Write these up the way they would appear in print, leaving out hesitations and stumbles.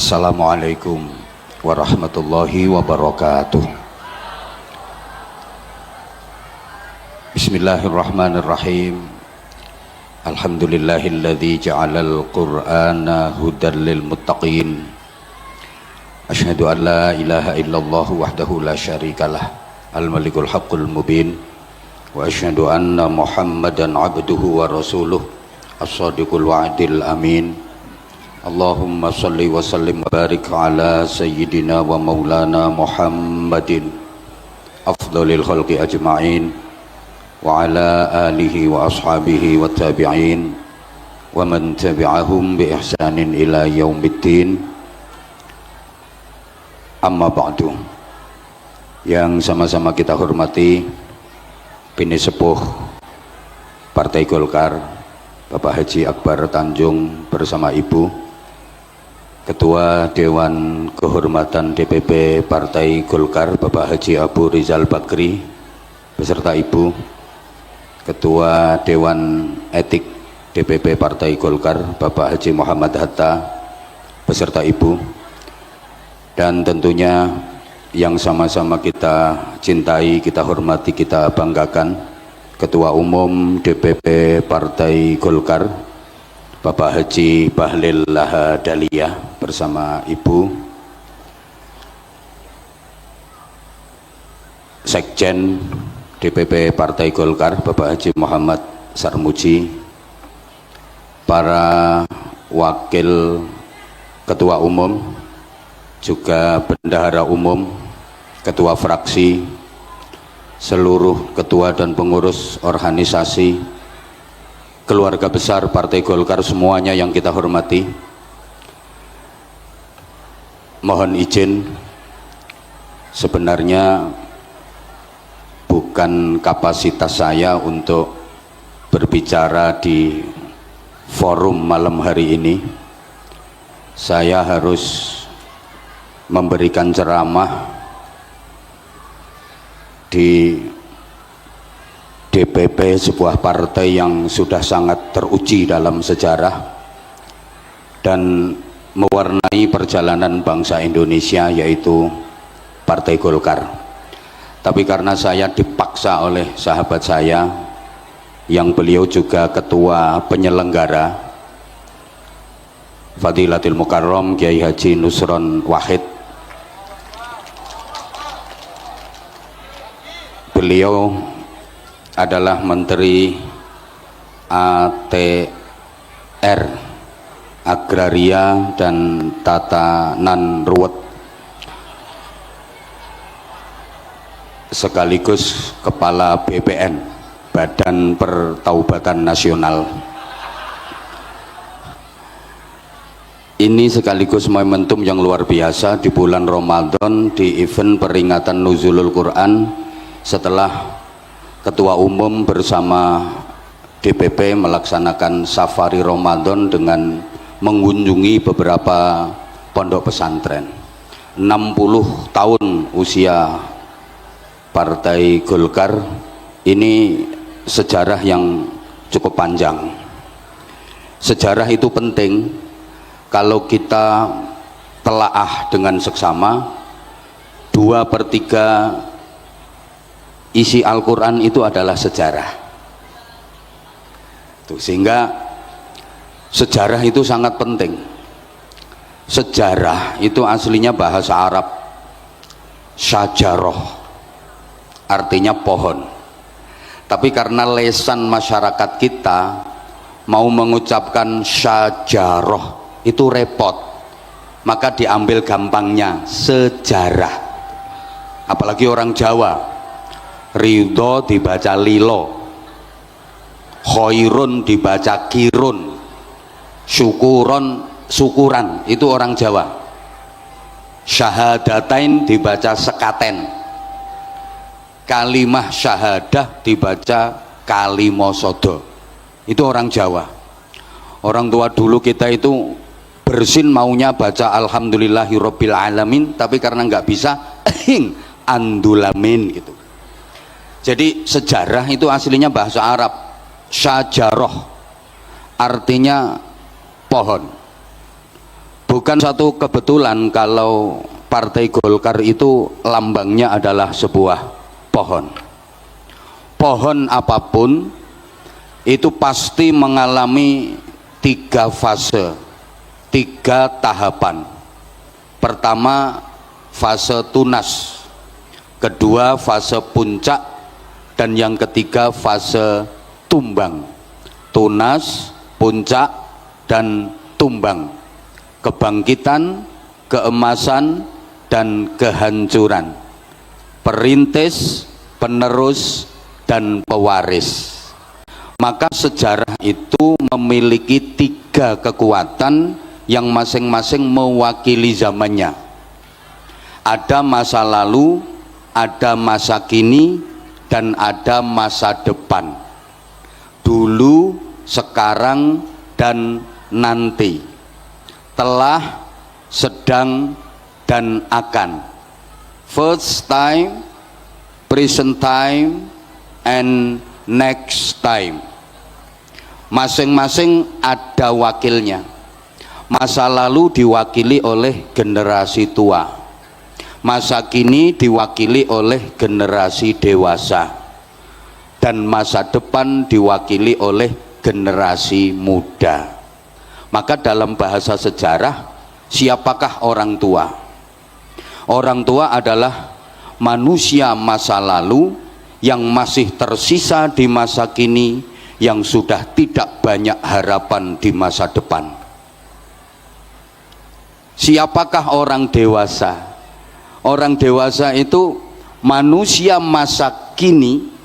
Assalamualaikum warahmatullahi wabarakatuh. Bismillahirrahmanirrahim. Alhamdulillahilladzi ja'alal qur'ana hudan lil muttaqin. Asyhadu an la ilaha illallah wahdahu la syarikalah al-malikul haqqul mubin. Wa asyhadu anna Muhammadan abduhu wa rasuluh as-sadiqul wa'dil amin. Allahumma salli wa sallim wa barik ala sayyidina wa maulana Muhammadin afdhalil khalqi ajma'in wa ala alihi wa ashabihi wa tabi'in wa man tabi'ahum bi ihsanin ila yaumiddin. Amma ba'du. Yang sama-sama kita hormati Bini Sepuh Partai Golkar Bapak Haji Akbar Tanjung bersama Ibu Ketua Dewan Kehormatan DPP Partai Golkar Bapak Haji Abu Rizal Bakri beserta Ibu, Ketua Dewan Etik DPP Partai Golkar Bapak Haji Muhammad Hatta beserta Ibu, dan tentunya yang sama-sama kita cintai, kita hormati, kita banggakan, Ketua Umum DPP Partai Golkar Bapak Haji Bahlil Lahadalia bersama Ibu, Sekjen DPP Partai Golkar Bapak Haji Muhammad Sarmuji, para wakil Ketua Umum, juga Bendahara Umum, Ketua Fraksi, seluruh ketua dan pengurus organisasi, keluarga besar Partai Golkar semuanya yang kita hormati. Mohon izin, sebenarnya bukan kapasitas saya untuk berbicara di forum malam hari ini. Saya harus memberikan ceramah di DPP, sebuah partai yang sudah sangat teruji dalam sejarah dan mewarnai perjalanan bangsa Indonesia, yaitu Partai Golkar. Tapi karena saya dipaksa oleh sahabat saya yang beliau juga ketua penyelenggara, Fadilatul Mukarram Kiai Haji Nusron Wahid, beliau adalah Menteri ATR, Agraria dan Tatanan Ruwet, sekaligus Kepala BPN, Badan Pertaubatan Nasional. Ini sekaligus momentum yang luar biasa di bulan Ramadan, di event peringatan Nuzulul Quran, setelah Ketua Umum bersama DPP melaksanakan safari Ramadan dengan mengunjungi beberapa pondok pesantren. 60 tahun usia Partai Golkar ini sejarah yang cukup panjang. Sejarah itu penting kalau kita telaah dengan seksama. 2/3 isi Al-Quran itu adalah sejarah. Sehingga sejarah itu sangat penting. Sejarah itu aslinya bahasa Arab syajaroh, artinya pohon. Tapi karena lesan masyarakat kita mau mengucapkan syajaroh itu repot, maka diambil gampangnya sejarah. Apalagi orang Jawa, ridho dibaca lilo, khairun dibaca kirun, syukuron syukuran, itu orang Jawa. Syahadatain dibaca sekaten, kalimah syahadah dibaca kalimosodo, itu orang Jawa. Orang tua dulu kita itu bersin maunya baca alhamdulillahirabbil alamin, tapi karena nggak bisa andulamin gitu. Jadi sejarah itu aslinya bahasa Arab syajaroh, artinya pohon. Bukan satu kebetulan kalau Partai Golkar itu lambangnya adalah sebuah pohon. Pohon apapun itu pasti mengalami 3 fase, 3 tahapan. Pertama fase tunas, kedua fase puncak, dan yang ketiga fase tumbang. Tunas, puncak, dan tumbang. Kebangkitan, keemasan, dan kehancuran. Perintis, penerus, dan pewaris. Maka sejarah itu memiliki 3 kekuatan yang masing-masing mewakili zamannya. Ada masa lalu, ada masa kini, dan ada masa depan. Dulu, sekarang, dan nanti. Telah, sedang, dan akan. First time, present time, and next time. Masing-masing ada wakilnya. Masa lalu diwakili oleh generasi tua, masa kini diwakili oleh generasi dewasa, dan masa depan diwakili oleh generasi muda. Maka dalam bahasa sejarah, siapakah orang tua? Orang tua adalah manusia masa lalu yang masih tersisa di masa kini, yang sudah tidak banyak harapan di masa depan. Siapakah orang dewasa? Orang dewasa itu manusia masa kini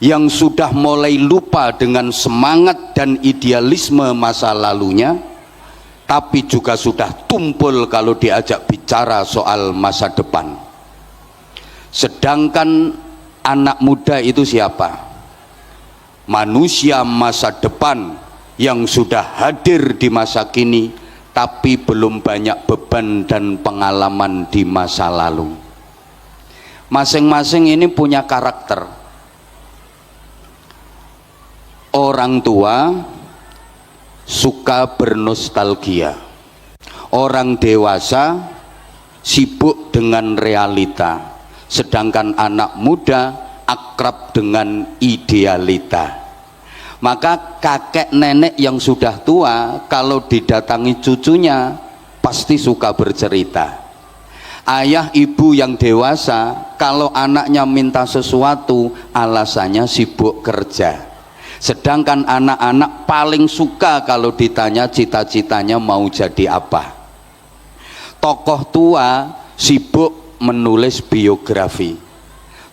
yang sudah mulai lupa dengan semangat dan idealisme masa lalunya, tapi juga sudah tumpul kalau diajak bicara soal masa depan. Sedangkan anak muda itu siapa? Manusia masa depan yang sudah hadir di masa kini, tapi belum banyak beban dan pengalaman di masa lalu. Masing-masing ini punya karakter. Orang tua suka bernostalgia. Orang dewasa sibuk dengan realita. Sedangkan anak muda akrab dengan idealita. Maka kakek nenek yang sudah tua kalau didatangi cucunya pasti suka bercerita. Ayah ibu yang dewasa kalau anaknya minta sesuatu alasannya sibuk kerja. Sedangkan anak-anak paling suka kalau ditanya cita-citanya mau jadi apa. Tokoh tua sibuk menulis biografi.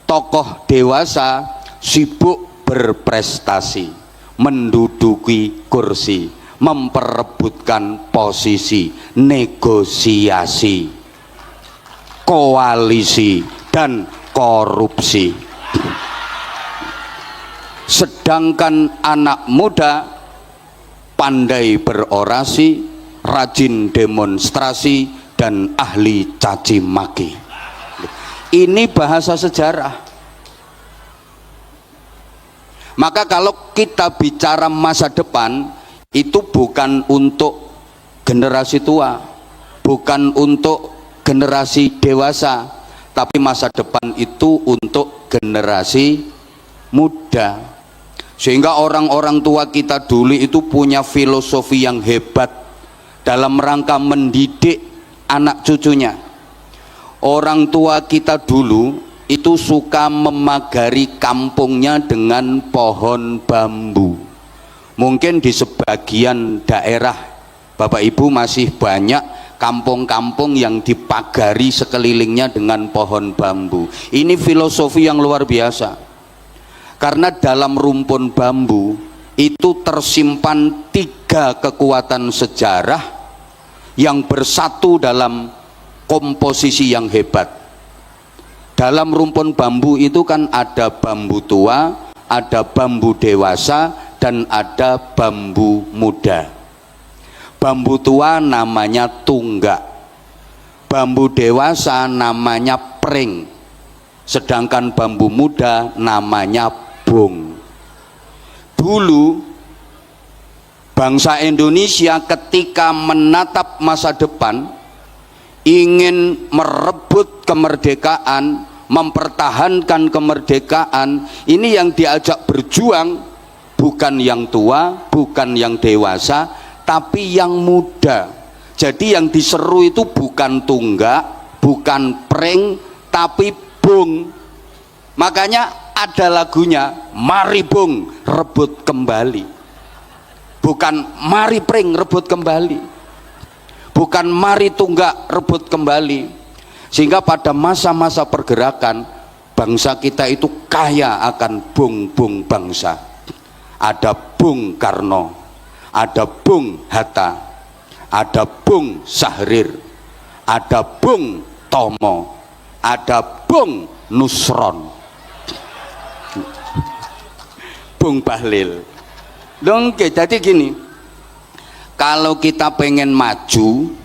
Tokoh dewasa sibuk berprestasi, menduduki kursi, memperebutkan posisi, negosiasi, koalisi, dan korupsi. Sedangkan anak muda pandai berorasi, rajin demonstrasi, dan ahli caci maki. Ini bahasa sejarah. Maka kalau kita bicara masa depan, itu bukan untuk generasi tua, bukan untuk generasi dewasa, tapi masa depan itu untuk generasi muda. Sehingga orang-orang tua kita dulu itu punya filosofi yang hebat dalam rangka mendidik anak cucunya. Orang tua kita dulu itu suka memagari kampungnya dengan pohon bambu. Mungkin di sebagian daerah Bapak Ibu masih banyak kampung-kampung yang dipagari sekelilingnya dengan pohon bambu. Ini filosofi yang luar biasa. Karena dalam rumpun bambu itu tersimpan 3 kekuatan sejarah yang bersatu dalam komposisi yang hebat. Dalam rumpun bambu itu kan ada bambu tua, ada bambu dewasa, dan ada bambu muda. Bambu tua namanya tunggak, bambu dewasa namanya pring, sedangkan bambu muda namanya bung. Dulu bangsa Indonesia ketika menatap masa depan ingin merebut kemerdekaan, mempertahankan kemerdekaan, ini yang diajak berjuang bukan yang tua, bukan yang dewasa, tapi yang muda. Jadi yang diseru itu bukan tunggak, bukan pring, tapi bung. Makanya ada lagunya, mari bung rebut kembali, bukan mari pring rebut kembali, bukan mari tunggak rebut kembali. Sehingga pada masa-masa pergerakan bangsa kita itu kaya akan bung-bung bangsa. Ada Bung Karno, ada Bung Hatta, ada Bung Sahrir, ada Bung Tomo, ada Bung Nusron, Bung Bahlil. Oke, jadi gini, kalau kita pengen maju,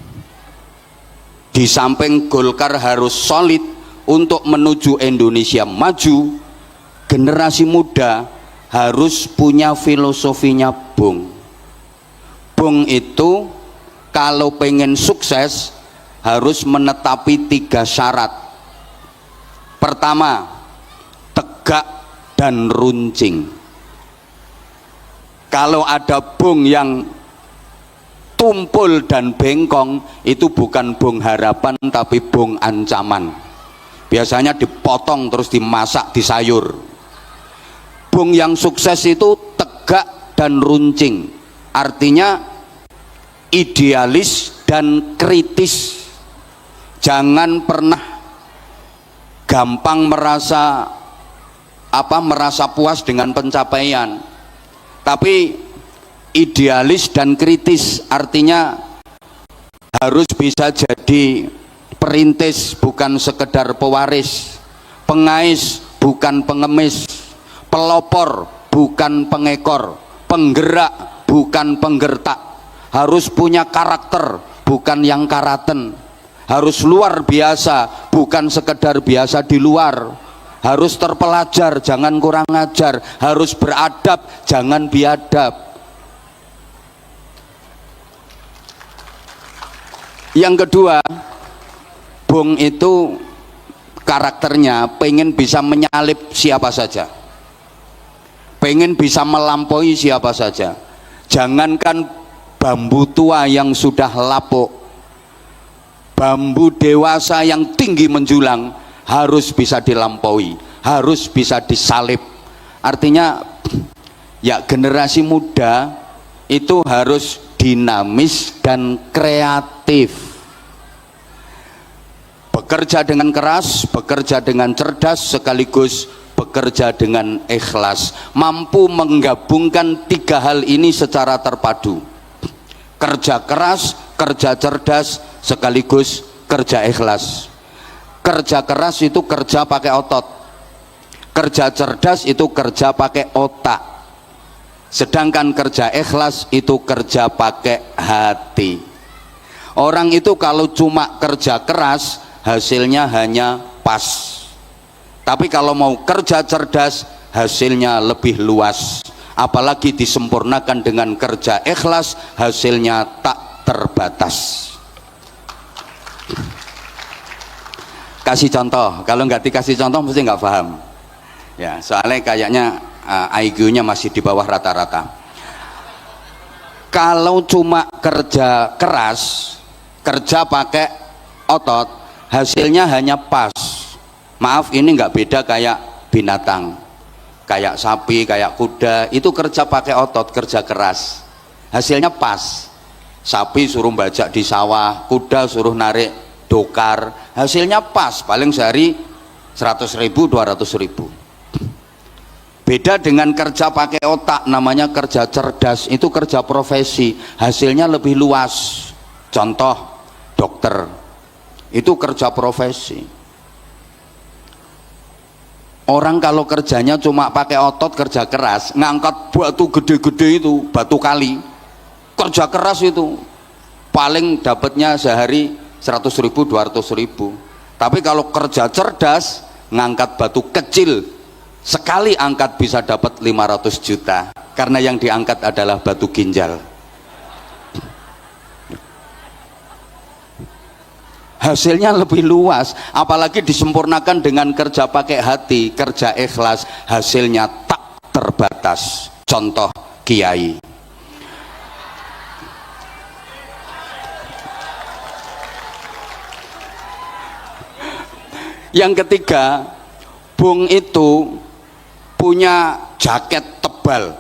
di samping Golkar harus solid untuk menuju Indonesia maju, generasi muda harus punya filosofinya Bung. Bung itu kalau pengen sukses harus menetapi 3 syarat. Pertama, tegak dan runcing. Kalau ada bung yang tumpul dan bengkong, itu bukan bung harapan tapi bung ancaman. Biasanya dipotong terus dimasak di sayur. Bung yang sukses itu tegak dan runcing, artinya idealis dan kritis. Jangan pernah gampang merasa puas dengan pencapaian, tapi idealis dan kritis, artinya harus bisa jadi perintis bukan sekedar pewaris, pengais bukan pengemis, pelopor bukan pengekor, penggerak bukan penggertak. Harus punya karakter bukan yang karaten, harus luar biasa bukan sekedar biasa di luar, harus terpelajar jangan kurang ajar, harus beradab jangan biadab. Yang kedua, bung itu karakternya pengen bisa menyalip siapa saja, pengen bisa melampaui siapa saja. Jangankan bambu tua yang sudah lapuk, bambu dewasa yang tinggi menjulang harus bisa dilampaui, harus bisa disalip. Artinya ya generasi muda itu harus dinamis dan kreatif, bekerja dengan keras, bekerja dengan cerdas, sekaligus bekerja dengan ikhlas, mampu menggabungkan 3 hal ini secara terpadu: kerja keras, kerja cerdas, sekaligus kerja ikhlas. Kerja keras itu kerja pakai otot, kerja cerdas itu kerja pakai otak, sedangkan kerja ikhlas itu kerja pakai hati. Orang itu kalau cuma kerja keras hasilnya hanya pas, tapi kalau mau kerja cerdas hasilnya lebih luas, apalagi disempurnakan dengan kerja ikhlas hasilnya tak terbatas. Kasih contoh, kalau nggak dikasih contoh mesti nggak paham ya, soalnya kayaknya IQ-nya masih di bawah rata-rata. Kalau cuma kerja keras, kerja pakai otot, hasilnya hanya pas. Maaf, ini nggak beda kayak binatang, kayak sapi, kayak kuda, itu kerja pakai otot, kerja keras, hasilnya pas. Sapi suruh bajak di sawah, kuda suruh narik dokar, hasilnya pas, paling sehari 100.000 200.000. Beda dengan kerja pakai otak, namanya kerja cerdas, itu kerja profesi, hasilnya lebih luas. Contoh dokter, itu kerja profesi. Orang kalau kerjanya cuma pakai otot, kerja keras, ngangkat batu gede-gede itu, batu kali, kerja keras itu paling dapatnya sehari 100.000 200.000. Tapi kalau kerja cerdas, ngangkat batu kecil, sekali angkat bisa dapat 500 juta, karena yang diangkat adalah batu ginjal. hasilnya lebih luas, apalagi disempurnakan dengan kerja pakai hati, kerja ikhlas, hasilnya tak terbatas. Contoh kiai. Yang ketiga, Bung itu punya jaket tebal,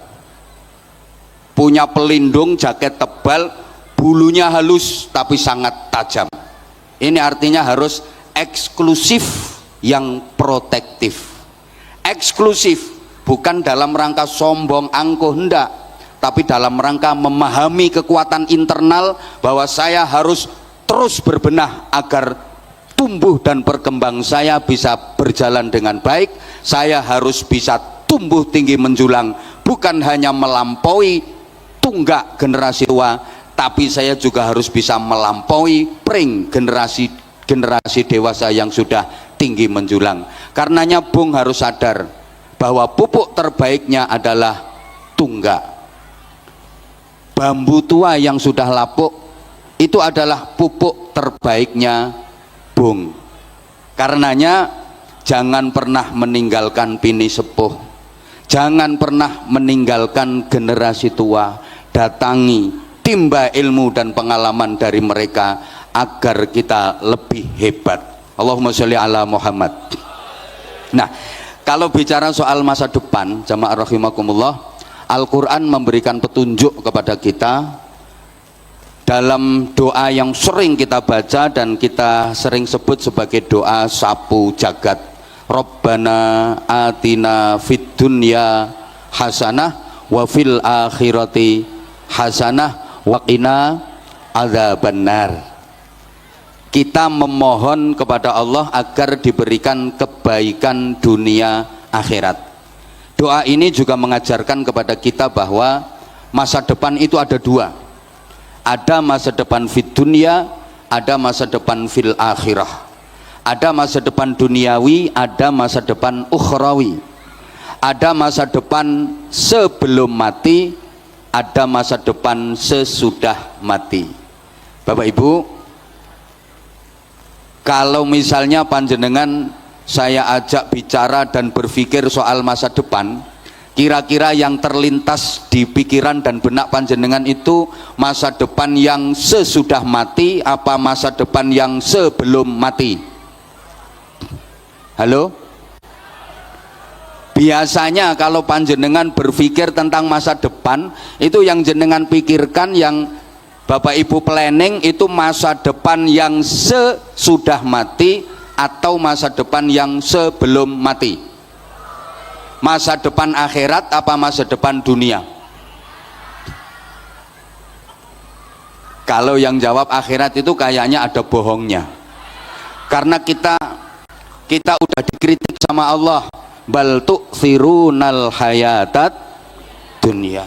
punya pelindung jaket tebal, bulunya halus tapi sangat tajam. Ini artinya harus eksklusif yang protektif. Eksklusif bukan dalam rangka sombong angkuh, hendak, tapi dalam rangka memahami kekuatan internal bahwa saya harus terus berbenah agar tumbuh dan berkembang saya bisa berjalan dengan baik. Saya harus bisa tumbuh tinggi menjulang, bukan hanya melampaui tunggak generasi tua, tapi saya juga harus bisa melampaui pring generasi dewasa yang sudah tinggi menjulang. Karenanya Bung harus sadar bahwa pupuk terbaiknya adalah tunggak. Bambu tua yang sudah lapuk itu adalah pupuk terbaiknya Bung. Karenanya jangan pernah meninggalkan pini sepuh, jangan pernah meninggalkan generasi tua. Datangi, timba ilmu dan pengalaman dari mereka agar kita lebih hebat. Allahumma sholli ala Muhammad. Nah, kalau bicara soal masa depan, jamaah rahimakumullah, Al-Quran memberikan petunjuk kepada kita dalam doa yang sering kita baca dan kita sering sebut sebagai doa sapu jagat. Rabbana atina fid dunya hasanah wa fil akhirati hasanah wa qina adzabannar. Kita memohon kepada Allah agar diberikan kebaikan dunia akhirat. Doa ini juga mengajarkan kepada kita bahwa masa depan itu ada dua. Ada masa depan fid dunya, ada masa depan fil akhirah. Ada masa depan duniawi, ada masa depan ukhrawi. Ada masa depan sebelum mati, ada masa depan sesudah mati. Bapak Ibu, kalau misalnya panjenengan saya ajak bicara dan berpikir soal masa depan, kira-kira yang terlintas di pikiran dan benak panjenengan itu masa depan yang sesudah mati apa masa depan yang sebelum mati? Halo? Biasanya kalau panjenengan berpikir tentang masa depan, itu yang jenengan pikirkan, yang Bapak Ibu planning itu masa depan yang sesudah mati atau masa depan yang sebelum mati? Masa depan akhirat apa masa depan dunia? Kalau yang jawab akhirat itu kayaknya ada bohongnya, karena kita udah dikritik sama Allah, bal tu'thirunal hayatat dunia.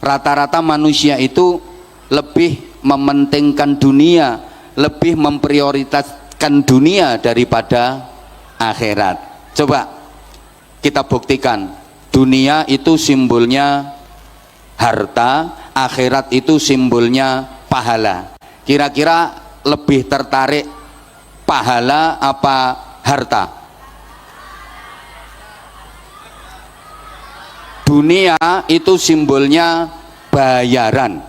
Rata-rata manusia itu lebih mementingkan dunia, lebih memprioritaskan dunia daripada akhirat. Coba kita buktikan, dunia itu simbolnya harta, akhirat itu simbolnya pahala. Kira-kira lebih tertarik pahala apa harta? Dunia itu simbolnya bayaran,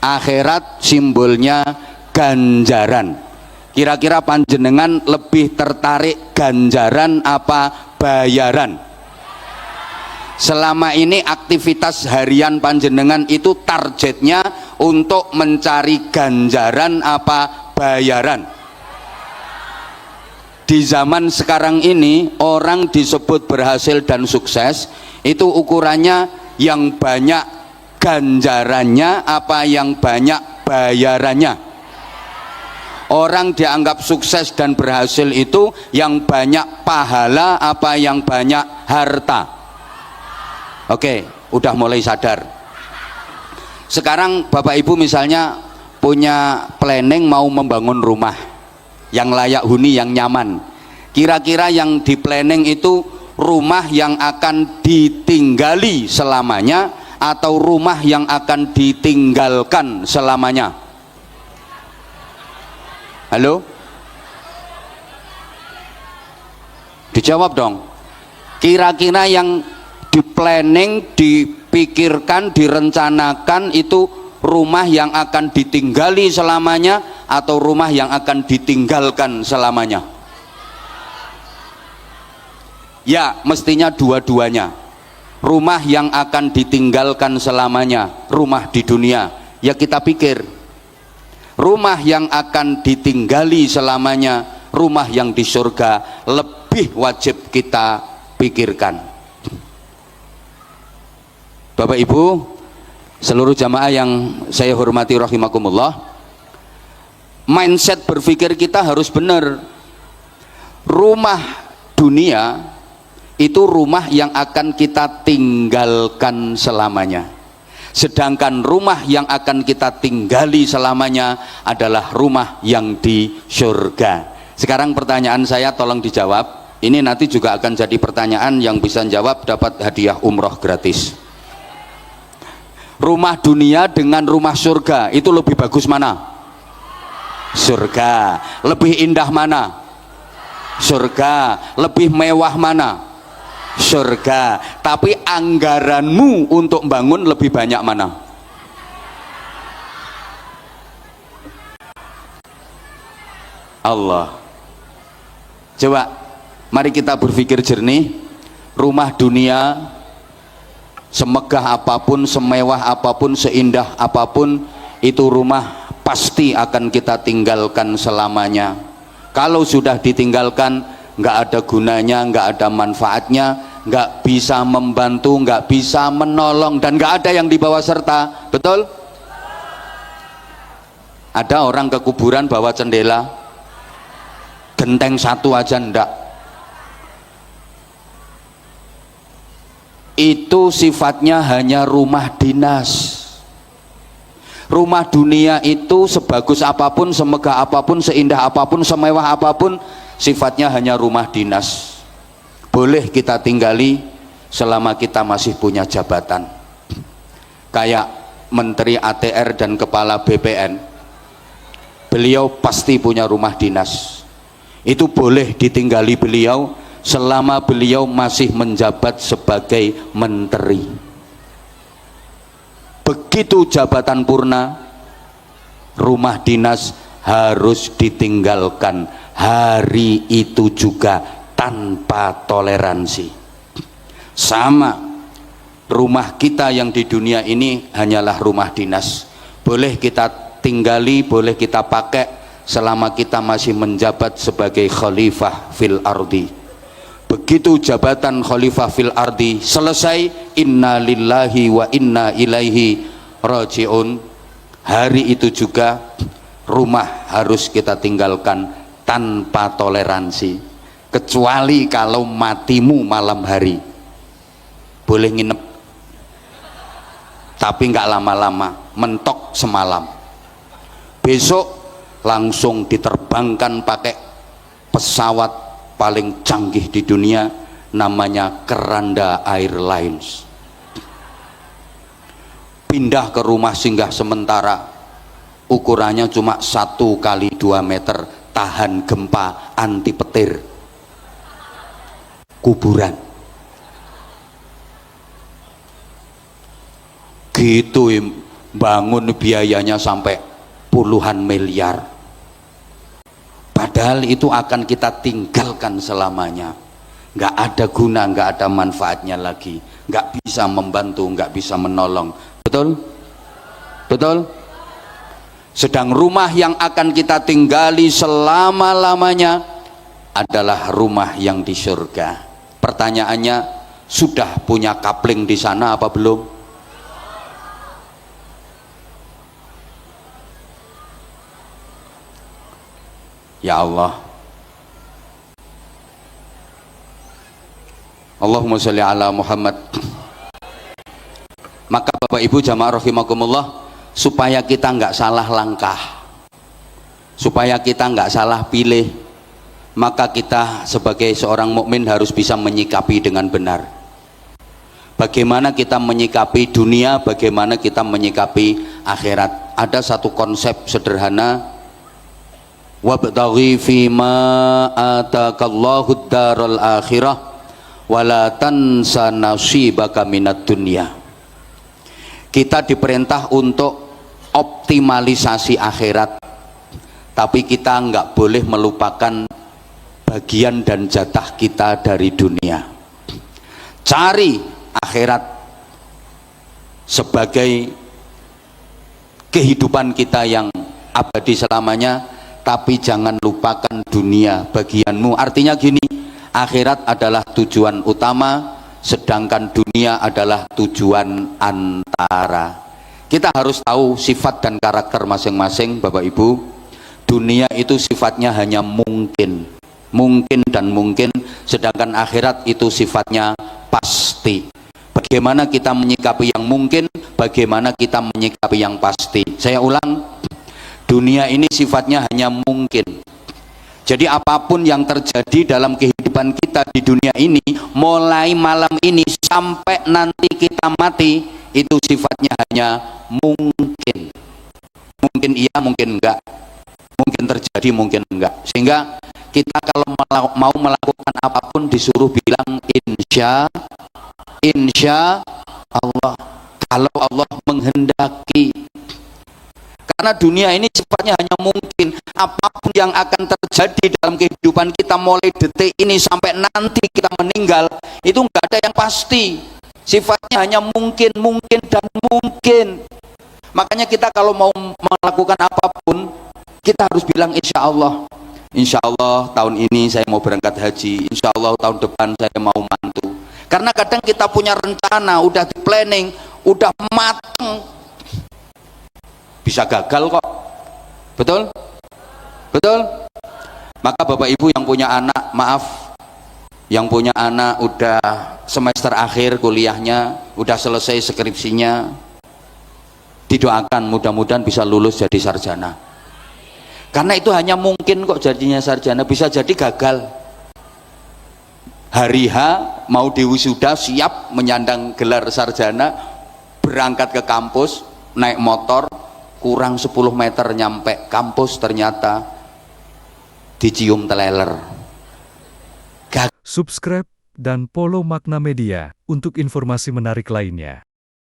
akhirat simbolnya ganjaran. Kira-kira panjenengan lebih tertarik ganjaran apa bayaran? Selama ini aktivitas harian panjenengan itu targetnya untuk mencari ganjaran apa bayaran? Di zaman sekarang ini orang disebut berhasil dan sukses itu ukurannya yang banyak ganjarannya apa yang banyak bayarannya? Orang dianggap sukses dan berhasil itu yang banyak pahala apa yang banyak harta? Oke, udah mulai sadar. Sekarang Bapak Ibu misalnya punya planning mau membangun rumah yang layak huni, yang nyaman. Kira-kira yang di planning itu rumah yang akan ditinggali selamanya atau rumah yang akan ditinggalkan selamanya? Halo? Dijawab dong. Kira-kira yang di planning, dipikirkan, direncanakan itu rumah yang akan ditinggali selamanya atau rumah yang akan ditinggalkan selamanya? Ya, mestinya dua-duanya. Rumah yang akan ditinggalkan selamanya, rumah di dunia. Ya kita pikir, rumah yang akan ditinggali selamanya, rumah yang di surga, lebih wajib kita pikirkan. Bapak Ibu, seluruh jamaah yang saya hormati rahimakumullah, mindset berpikir kita harus benar. Rumah dunia itu rumah yang akan kita tinggalkan selamanya, sedangkan rumah yang akan kita tinggali selamanya adalah rumah yang di surga. Sekarang pertanyaan saya tolong dijawab, ini nanti juga akan jadi pertanyaan, yang bisa jawab dapat hadiah umroh gratis. Rumah dunia dengan rumah surga itu lebih bagus mana? Surga. Lebih indah mana? Surga. Lebih mewah mana? Surga. Tapi anggaranmu untuk bangun lebih banyak mana? Allah. Coba mari kita berpikir jernih. Rumah dunia semegah apapun, semewah apapun, seindah apapun, itu rumah pasti akan kita tinggalkan selamanya. Kalau sudah ditinggalkan, nggak ada gunanya, nggak ada manfaatnya, nggak bisa membantu, nggak bisa menolong, dan nggak ada yang dibawa serta. Betul? Ada orang ke kuburan bawa cendela, genteng satu aja ndak. Itu sifatnya hanya rumah dinas. Rumah dunia itu sebagus apapun, semegah apapun, seindah apapun, semewah apapun, sifatnya hanya rumah dinas. Boleh kita tinggali selama kita masih punya jabatan. Kayak Menteri ATR dan Kepala BPN, beliau pasti punya rumah dinas. Itu boleh ditinggali beliau selama beliau masih menjabat sebagai menteri. Begitu jabatan purna, rumah dinas harus ditinggalkan hari itu juga tanpa toleransi. Sama, rumah kita yang di dunia ini hanyalah rumah dinas. Boleh kita tinggali, boleh kita pakai selama kita masih menjabat sebagai khalifah fil ardi. Begitu jabatan khalifah fil ardi selesai, inna lillahi wa inna ilaihi rajiun, hari itu juga rumah harus kita tinggalkan tanpa toleransi, kecuali kalau matimu malam hari. Boleh nginep, tapi nggak lama-lama, mentok semalam. Besok langsung diterbangkan pakai pesawat paling canggih di dunia, namanya Keranda Airlines. Pindah ke rumah singgah sementara, ukurannya cuma 1 kali 2 meter, tahan gempa, anti petir. Kuburan gitu, bangun biayanya sampai puluhan miliar. Padahal itu akan kita tinggalkan selamanya, nggak ada guna, nggak ada manfaatnya lagi, nggak bisa membantu, nggak bisa menolong. Betul? Betul? Sedang rumah yang akan kita tinggali selama-lamanya adalah rumah yang di surga. Pertanyaannya, sudah punya kapling di sana apa belum? Ya Allah, Allahumma sholli ala Muhammad. Maka Bapak Ibu jamaah rahimakumullah, supaya kita nggak salah langkah, supaya kita nggak salah pilih, maka kita sebagai seorang mukmin harus bisa menyikapi dengan benar. Bagaimana kita menyikapi dunia, bagaimana kita menyikapi akhirat. Ada satu konsep sederhana, wabtaghi fima atakallahu daral akhirah wala tansa nasibaka minad dunya. Kita diperintah untuk optimalisasi akhirat, tapi kita nggak boleh melupakan bagian dan jatah kita dari dunia. Cari akhirat sebagai kehidupan kita yang abadi selamanya, tapi jangan lupakan dunia bagianmu. Artinya gini, akhirat adalah tujuan utama, sedangkan dunia adalah tujuan antara. Kita harus tahu sifat dan karakter masing-masing, Bapak Ibu. Dunia itu sifatnya hanya mungkin dan mungkin, sedangkan akhirat itu sifatnya pasti. Bagaimana kita menyikapi yang mungkin, bagaimana kita menyikapi yang pasti. Saya ulang, dunia ini sifatnya hanya mungkin. Jadi apapun yang terjadi dalam kehidupan kita di dunia ini, mulai malam ini sampai nanti kita mati, itu sifatnya hanya mungkin. Mungkin iya, mungkin enggak. Mungkin terjadi, mungkin enggak. Sehingga kita kalau mau melakukan apapun disuruh bilang insya Allah, kalau Allah menghendaki. Karena dunia ini sifatnya hanya mungkin. Apapun yang akan terjadi dalam kehidupan kita mulai detik ini sampai nanti kita meninggal, itu nggak ada yang pasti. Sifatnya hanya mungkin dan mungkin. Makanya kita kalau mau melakukan apapun, kita harus bilang insya Allah tahun ini saya mau berangkat haji, insya Allah tahun depan saya mau mantu. Karena kadang kita punya rencana, udah di planning, udah mateng, bisa gagal kok. Betul? Maka Bapak Ibu yang punya anak, yang punya anak udah semester akhir kuliahnya, udah selesai skripsinya, didoakan mudah-mudahan bisa lulus jadi sarjana. Karena itu hanya mungkin kok jadinya sarjana, bisa jadi gagal. Hari H mau diwisuda, siap menyandang gelar sarjana, berangkat ke kampus naik motor, kurang 10 meter nyampe kampus ternyata dicium teleler. Subscribe dan follow Makna Media untuk informasi menarik lainnya.